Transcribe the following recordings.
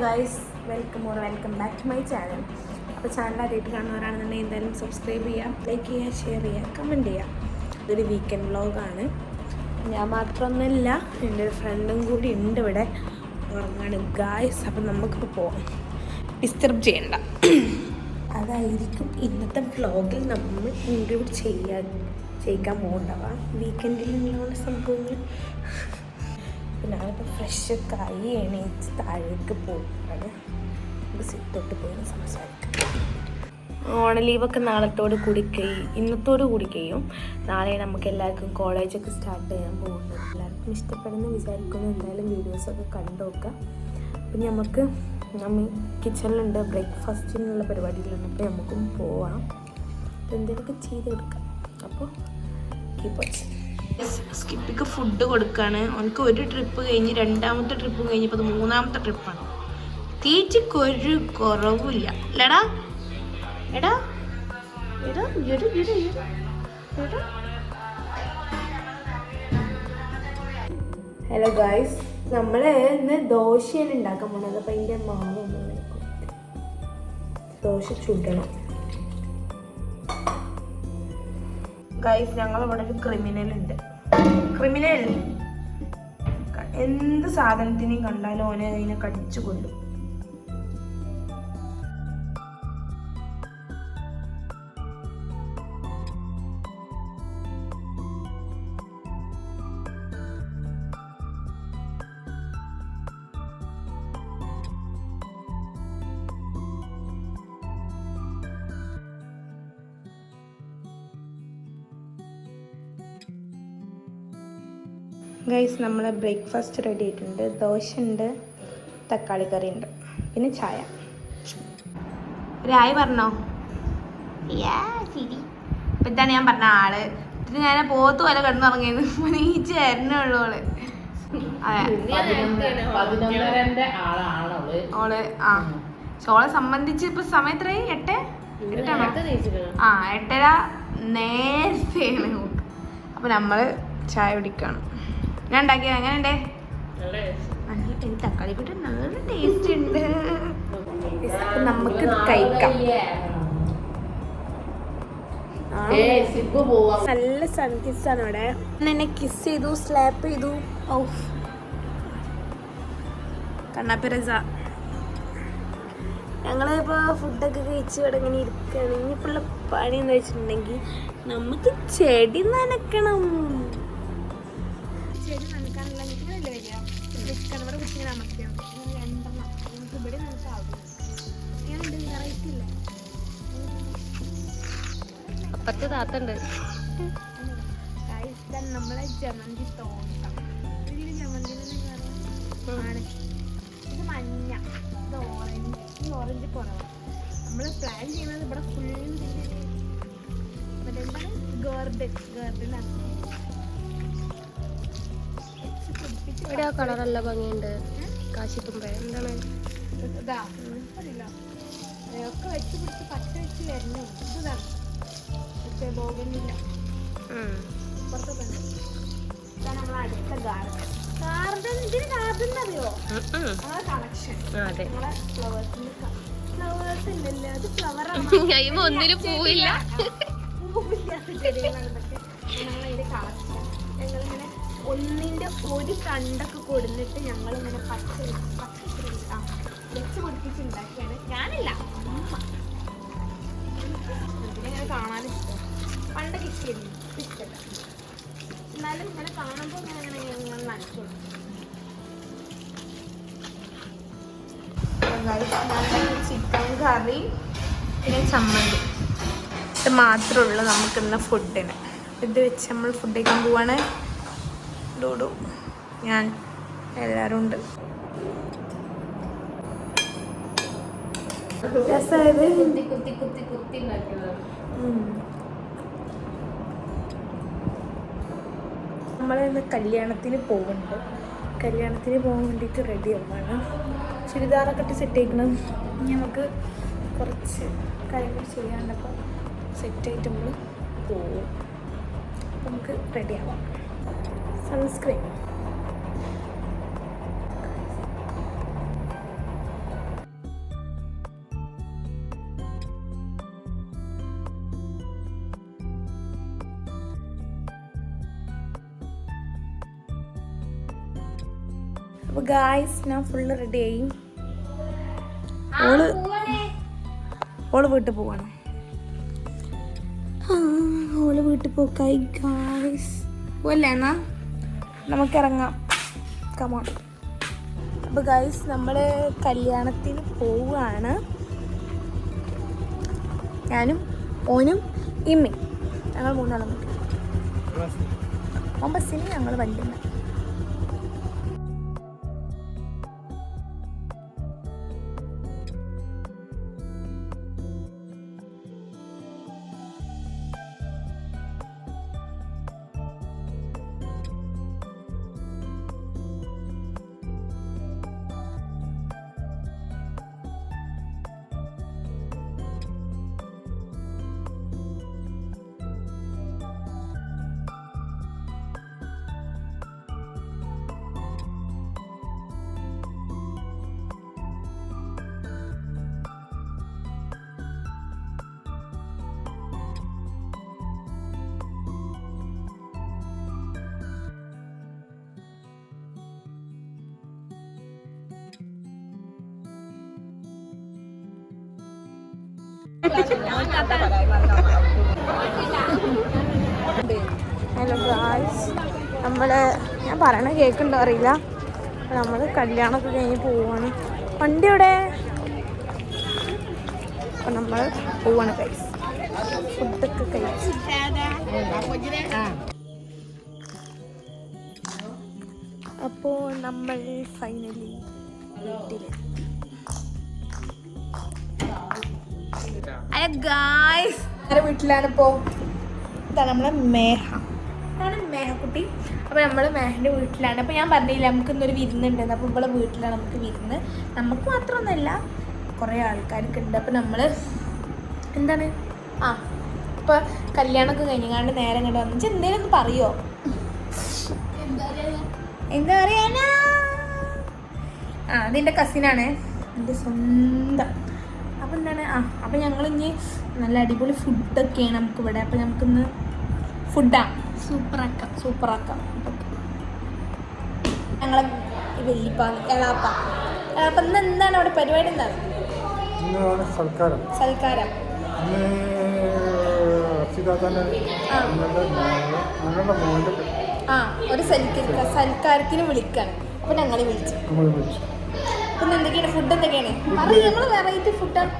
Guys, welcome back to my channel. അപ്പോൾ channel ആദ്യമായിട്ട് കാണുന്നവരാണെന്നുണ്ടെങ്കിൽ എന്തായാലും സബ്സ്ക്രൈബ് ചെയ്യാം, ലൈക്ക് ചെയ്യുക, ഷെയർ ചെയ്യുക, കമൻറ്റ് ചെയ്യുക. ഇതൊരു വീക്കെൻഡ് വ്ളോഗാണ്. ഞാൻ മാത്രമൊന്നുമില്ല, എൻ്റെ ഒരു ഫ്രണ്ടും കൂടി ഉണ്ട് ഇവിടെ, ഉറങ്ങാണ് ഗായ്സ്. അപ്പം നമുക്കിപ്പോൾ പോകാം, ഡിസ്റ്റർബ് ചെയ്യണ്ട. അതായിരിക്കും ഇന്നത്തെ വ്ളോഗിൽ നമ്മൾ ഇൻക്ലൂഡ് ചെയ്യിക്കാൻ പോകണ്ടാവാം വീക്കെൻഡിലുള്ള സംഭവങ്ങൾ. ഞാനിപ്പോൾ ഫ്രഷൊക്കെ ആയി എണീച്ച് താഴേക്ക് പോകുന്നത്. നമുക്ക് സിറ്റോട്ട് പോയി സംസാരിക്കാം. ഓണ ലീവൊക്കെ ഇന്നത്തോടു കൂടി കഴിയും. നാളെ നമുക്ക് എല്ലാവർക്കും കോളേജൊക്കെ സ്റ്റാർട്ട് ചെയ്യാൻ പോകുന്നുണ്ട്. എല്ലാവർക്കും ഇഷ്ടപ്പെടുന്ന വിചാരിക്കുന്നു. എന്തായാലും വീഡിയോസൊക്കെ കണ്ടു നോക്കാം. അപ്പം നമ്മൾ കിച്ചണിലുണ്ട്, ബ്രേക്ക്ഫാസ്റ്റിനുള്ള പരിപാടിയിലാണ്. അപ്പോൾ നമുക്കും പോവാം, എന്തെങ്കിലുമൊക്കെ ചെയ്തെടുക്കാം. അപ്പോൾ കീപ്പ് വാച്ചിങ്. സ്കിപ്പിക്ക് ഫുഡ് കൊടുക്കുകയാണ്. അവനക്ക് ഒരു ട്രിപ്പ് കഴിഞ്ഞ് രണ്ടാമത്തെ ട്രിപ്പ് കഴിഞ്ഞപ്പോൾ അത് മൂന്നാമത്തെ ട്രിപ്പാണ്. തീറ്റയ്ക്കൊരു കുറവില്ല അല്ലടാ. എടാ എടാ എടാ എടാ എടാ. ഹലോ ഗായ്സ്, നമ്മൾ ഇന്ന് ദോശയാണ് ഉണ്ടാക്കാൻ പോണത്. അപ്പം അതിൻ്റെ മാവ് ദോശ ചുടണം. ഗൈസ്, ഞങ്ങളിവിടെ ഒരു ക്രിമിനൽ എന്ത് സാധനത്തിനെയും കണ്ടാലും ഓനെ അതിനെ കടിച്ചു കൊല്ലും. ഗൈസ്, നമ്മളെ ബ്രേക്ക്ഫാസ്റ്റ് റെഡി ആയിട്ടുണ്ട്. ദോശ ഉണ്ട്, തക്കാളി കറി ഉണ്ട്, പിന്നെ ചായ. രായി പറഞ്ഞോ? ശരി. ഇപ്പം ഇതാണ് ഞാൻ പറഞ്ഞ ആള്. ഇതിന് ഞാൻ പോത്ത് പോലെ കിടന്നുറങ്ങിയത്. നീച്ച് തരണുള്ളൂ ഓള്. ഓള് ഓളെ സംബന്ധിച്ച് ഇപ്പൊ സമയം എത്രയായി? 8:00 നേരത്തെയാണ്. അപ്പൊ നമ്മള് ചായ കുടിക്കണം. ഞാൻ ഉണ്ടാക്കിയത് എങ്ങനെയുണ്ട്? നല്ല തക്കാളി കൂട്ടി നല്ല ടേസ്റ്റ് ഉണ്ട്. നമുക്ക് കഴിക്കാം. നല്ല സൺ കിസ്സാണ് ഇവിടെ. എന്നെ കിസ് ചെയ്തു, സ്ലാപ്പ് ചെയ്തു. കണ്ണാപ്പിരസ. ഞങ്ങളിപ്പോൾ ഫുഡൊക്കെ കഴിച്ച് ഇവിടെ ഇങ്ങനെ ഇരിക്കുകയാണ്. ഇനിയിപ്പോൾ പണി എന്ന് വെച്ചിട്ടുണ്ടെങ്കിൽ നമുക്ക് ചെടി നനക്കണം. ചെടി നനക്കാനുള്ള ഇവിടെ കുട്ടിങ്ങനെ അമർത്തിയാണ്. നമുക്ക് ഇവിടെ നനക്കാവും. ഞാനുണ്ട് വെറൈറ്റി ഇല്ല. അപ്പത്തെ താത്തുണ്ട്. നമ്മളെ ജമന്തി തോട്ടം. വലിയ ജമന്തി ആണ്. ഇത് മഞ്ഞ, ഇത് ഓറഞ്ച്. ഈ ഓറഞ്ച് കുറവാണ്. നമ്മൾ പ്ലാൻ ചെയ്യുന്നത് ഇവിടെ ഫുള്ളും മറ്റെന്താണ് ഗാർഡനാണ്. ഇവിടെ ആ കളറല്ല ഭംഗിയുണ്ട്. കാശിത്തുമ്പ എന്താണ് ഒക്കെ വെച്ച് പിടിച്ച് പച്ച വെച്ച് വരുന്നു. ഇതാണ് പക്ഷേ ബോഗനില്ല. പുറത്തൊക്കെ ഉണ്ട്. ഇതാണ് നമ്മളെ അടുത്ത ഗാർഡൻ. ഇതിന് ഗാർഡൻ അറിയോ? നമ്മളെ കളക്ഷൻ. നമ്മളെ ഫ്ലവേഴ്സ് ഇല്ലല്ലോ, അത് ഫ്ലവറാണ്. ഒന്നിനും പൂവില്ല. പൂവില്ലാത്ത ചെടികളാണ്. പക്ഷെ ഞങ്ങളതിന്റെ കളക്ഷൻ ഞങ്ങളിങ്ങനെ ഒന്നിൻ്റെ ഒരു കണ്ടൊക്കെ കൊടുത്തിട്ട് ഞങ്ങളിങ്ങനെ പച്ച വെച്ച് പൊടിപ്പിച്ചുണ്ടാക്കിയാണ്. ഞാനില്ല, അമ്മ. ഇതിനെങ്ങനെ കാണാനിഷ്ടം. പണ്ടൊക്കെ ഇഷ്ടമായിരുന്നു, ഇഷ്ടമല്ല. എന്നാലും ഇങ്ങനെ കാണുമ്പോൾ ഇങ്ങനെ ഞങ്ങൾ നനച്ചോളൂ. ചിക്കൻ കറി പിന്നെ ചമ്മന്തി, ഇത് മാത്രമേ ഉള്ളൂ നമുക്കിന്ന് ഫുഡിന്. ഇത് വെച്ച് നമ്മൾ ഫുഡ് കഴിക്കാൻ പോവാണ്. ഡൂഡു, ഞാൻ, എല്ലാവരും ഉണ്ട്. നമ്മളിന്ന് കല്യാണത്തിന് പോകുന്നുണ്ട്. കല്യാണത്തിന് പോകാൻ വേണ്ടിയിട്ട് റെഡി ആവുകയാണ്. ചുരിദാറൊക്കെ ഇട്ട് സെറ്റ് ആക്കണം. ഇനി നമുക്ക് കുറച്ച് കാര്യങ്ങൾ ചെയ്യാണ്ടപ്പോൾ സെറ്റായിട്ട് നമ്മൾ പോകും. നമുക്ക് റെഡി ആവാം. സൺസ്ക്രീൻ അപ്പോൾ ഗായ്സ് ഞാൻ ഫുള്ള് റെഡി ആയി. ഓള് വീട്ടിൽ പോവാണ്. ഓള് വീട്ടിൽ പോക്കായി ഗായ്സ്. പോവല്ലേ എന്നാ നമുക്ക് ഇറങ്ങാം. കമോൺ. അപ്പോൾ ഗായ്സ് നമ്മൾ കല്യാണത്തിന് പോവുകയാണ്. ഞാനും ഓനും ഇമ്മയും ഞങ്ങൾ 3 ആളും കൂടി. ബസ്സിന് ഞങ്ങൾ വണ്ടിയുണ്ട്. ഹലോ ഗായ്സ്, ഞാൻ പറയണ കേൾക്കുന്നുണ്ടോ അറിയില്ല. നമ്മൾ കല്യാണമൊക്കെ കഴിഞ്ഞ് പോവാണ്. വണ്ടി എവിടെ? അപ്പം നമ്മൾ പോവാണ് ഗായ്സ്. ഫുഡൊക്കെ കഴിച്ച് അപ്പോൾ നമ്മൾ ഫൈനലി വീട്ടിലെത്തി. ഹലോ ഗായ്സ്, എൻ്റെ വീട്ടിലാണ് ഇപ്പോൾ. ഇതാണ് നമ്മളെ മേഹ, ഇതാണ് മേഹക്കുട്ടി. അപ്പോൾ നമ്മൾ മേഹൻ്റെ വീട്ടിലാണ്. അപ്പോൾ ഞാൻ പറഞ്ഞില്ല നമുക്ക് ഇന്നൊരു വിരുന്നുണ്ടെന്ന്. അപ്പോൾ ഇവിടെ വീട്ടിലാണ് നമുക്ക് വിരുന്ന്. നമുക്ക് മാത്രമൊന്നുമല്ല, കുറേ ആൾക്കാർക്ക് ഉണ്ട്. അപ്പോൾ നമ്മൾ എന്താണ് ഇപ്പോൾ കല്യാണമൊക്കെ കഴിഞ്ഞാണ്ട് നേരെ ഇങ്ങോട്ട് വന്നിട്ട് എന്തേലും ഒന്ന് പറയുമോ? എന്താ പറയാനാ? അതെൻ്റെ കസിനാണ്, എൻ്റെ സ്വന്തം. അപ്പോൾ എന്താണ് അപ്പോൾ ഞങ്ങൾ ഇനി നല്ല അടിപൊളി ഫുഡൊക്കെയാണ് നമുക്ക് ഇവിടെ. അപ്പോൾ നമുക്കിന്ന് സൂപ്പറാക്കാം. ഞങ്ങളെ വലിയപ്പ എളാപ്പ ഇന്ന് എന്താണ് അവിടെ പരിപാടി? എന്താണ് സൽക്കാരം? ഒരു സൽക്കാരത്തിന് വിളിക്കാണ്. അപ്പോൾ ഞങ്ങൾ വിളിച്ചു. പിന്നെ എന്തൊക്കെയാണ് ഫുഡ്? എന്തൊക്കെയാണ് നമ്മൾ വെറൈറ്റി ഫുഡാണ്.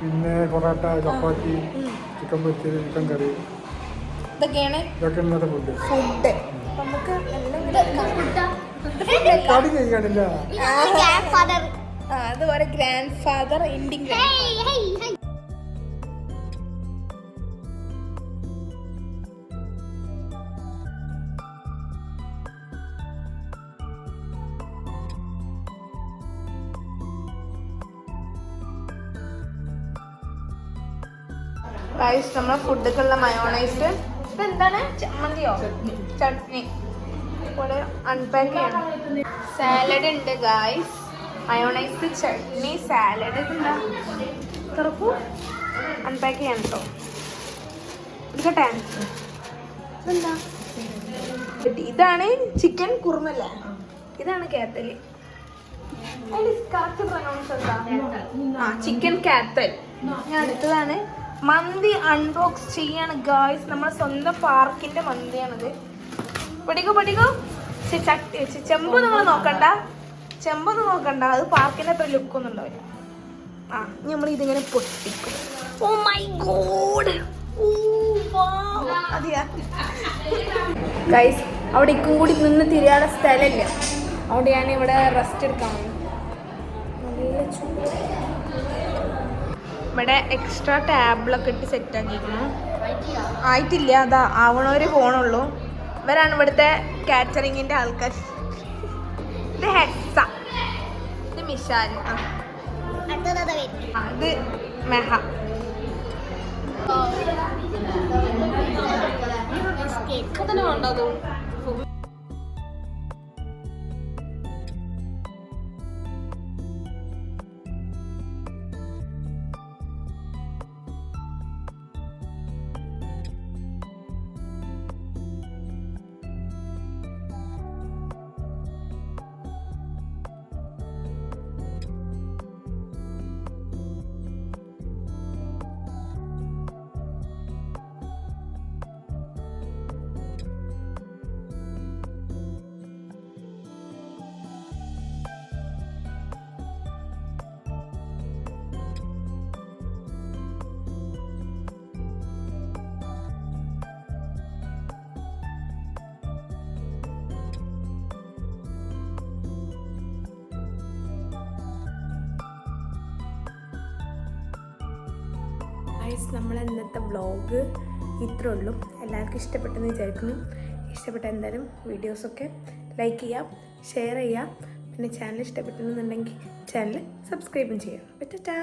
പിന്നെ പൊറോട്ട, ചപ്പാത്തി, ചിക്കൻ പൊരിച്ചത്, ചിക്കൻ കറി, ഇതൊക്കെയാണ് ഫുഡ്. നമുക്ക് അതുപോലെ ഗ്രാൻഡ് ഫാദർ, ഇന്ത്യൻ ഗായ്സ്. നമ്മളെ ഫുഡൊക്കെയുള്ള മയോണൈസ് ഇതെന്താണ്? ചമ്മന്തിയോ? ചട്നി. ഇവിടെ അൺപാക്ക് ചെയ്യണം. സാലഡ് ഉണ്ട് ഗായ്സ്. Mayonnaise, chutney, salad. ഇതെന്താ? തുറക്കൂ. അൺപാക്ക് ചെയ്യണം കേട്ടോ. എടുക്കട്ടെ? ഇതെന്താ? ഇതാണ് ചിക്കൻ കുറുമല്ലേ? ഇതാണ് കാത്തൽ. ചിക്കൻ കാത്തൽ. അടുത്തതാണ് മന്തി. അൺബോക്സ് ചെയ്യാണ് ഗായ്സ്. നമ്മളെ സ്വന്തം പാർക്കിന്റെ മന്തിയാണിത്. പഠിക്കോ. ചെമ്പൊന്നും നിങ്ങൾ നോക്കണ്ട, അത് പാർക്കിന്റെ അത്ര ലുക്കൊന്നും ഉണ്ടാവില്ല. നമ്മൾ ഇതിങ്ങനെ പൊട്ടിക്കും. ഓ മൈ ഗോഡ്, അതെയാ ഗൈസ്. അവിടെ ഇക്കും കൂടി നിന്ന് തിരിയാനുള്ള സ്ഥലമില്ല. അവിടെ ഞാൻ ഇവിടെ റെസ്റ്റ് എടുക്കാൻ വന്നു. നല്ല ചൂട്. ഇവിടെ എക്സ്ട്രാ ടാബിളൊക്കെ ഇട്ട് സെറ്റാക്കിയിരിക്കുന്നു. ആയിട്ടില്ല, അതാ ആവണവര് പോണുള്ളൂ. ഇവരാണ് ഇവിടുത്തെ കാറ്ററിങ്ങിൻ്റെ ആൾക്കാർ. ഇത് ഹെക്സ, ഇത് മിഷാൽ, ഇത് മെഹ. തന്നെ വേണ്ടത്. ഗായ്സ്, നമ്മളെ ഇന്നത്തെ വ്ളോഗ് ഇത്രേ ഉള്ളൂ. എല്ലാവർക്കും ഇഷ്ടപ്പെട്ടെന്ന് വിചാരിക്കുന്നു. ഇഷ്ടപ്പെട്ട എന്തായാലും വീഡിയോസൊക്കെ ലൈക്ക് ചെയ്യാം, ഷെയർ ചെയ്യാം. പിന്നെ ചാനൽ ഇഷ്ടപ്പെട്ടെന്നുണ്ടെങ്കിൽ ചാനൽ സബ്സ്ക്രൈബും ചെയ്യാം. ടാറ്റാ.